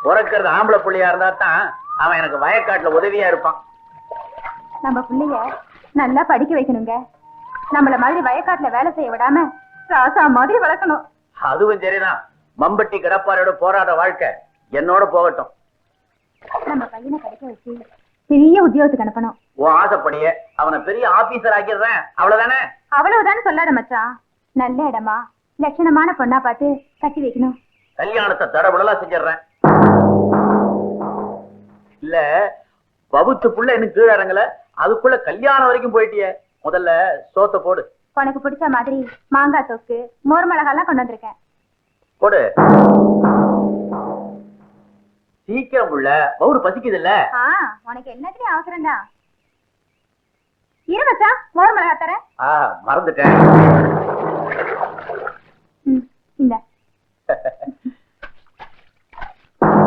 பிறக்கிறது ஆம்பளை புள்ளையா இருந்தா தான் அவன் எனக்கு வயக்காட்டுல உதவியா இருப்பான். நம்ம பிள்ளைய நல்லா படிக்க வைக்கணுங்க. நம்மள மாதிரி வயக்காட்டுல வேலை செய்ய விடாம ராசா மாதிரி வளர்க்கணும். அதுவும் சரிதான். மம்பட்டி கடப்பாரோட போராட வாழ்க்கை என்னோட போகட்டும். நம்ம பையனை படிக்க வச்சு பெரிய உத்தியோகத்துக்கு அனுப்பணும். உன் ஆசைப்படியே அவனை பெரிய ஆபீசர் ஆக்கிடுறேன். அவ்வளவுதானே? அவ்வளவுதானே சொல்லாத மச்சான். நல்ல இடமா லட்சணமான பொண்ணா பார்த்து கட்டி வைக்கணும். கல்யாணத்தை தடபுடலாம் செஞ்சிடறேன். இல்ல பவுத்து புள்ள எனக்கு கீழ இறங்கல, அதுக்குள்ள கல்யாணம் வரைக்கும் போயிட்டியே. முதல்ல சோத்த போடு. உனக்கு பிடிச்ச மாதிரி மாங்காய் தொக்கு மோர் மிளகாலாம் கொண்டு வந்திருக்கேன். போடு சீக்கிரம் புள்ள, பவுரு பசிக்குது இல்ல? உனக்கு என்னத்துலயும் அவசரம்தான். இரு மச்சான், மோர் மிளகா தரேன். மறந்துட்டேன்.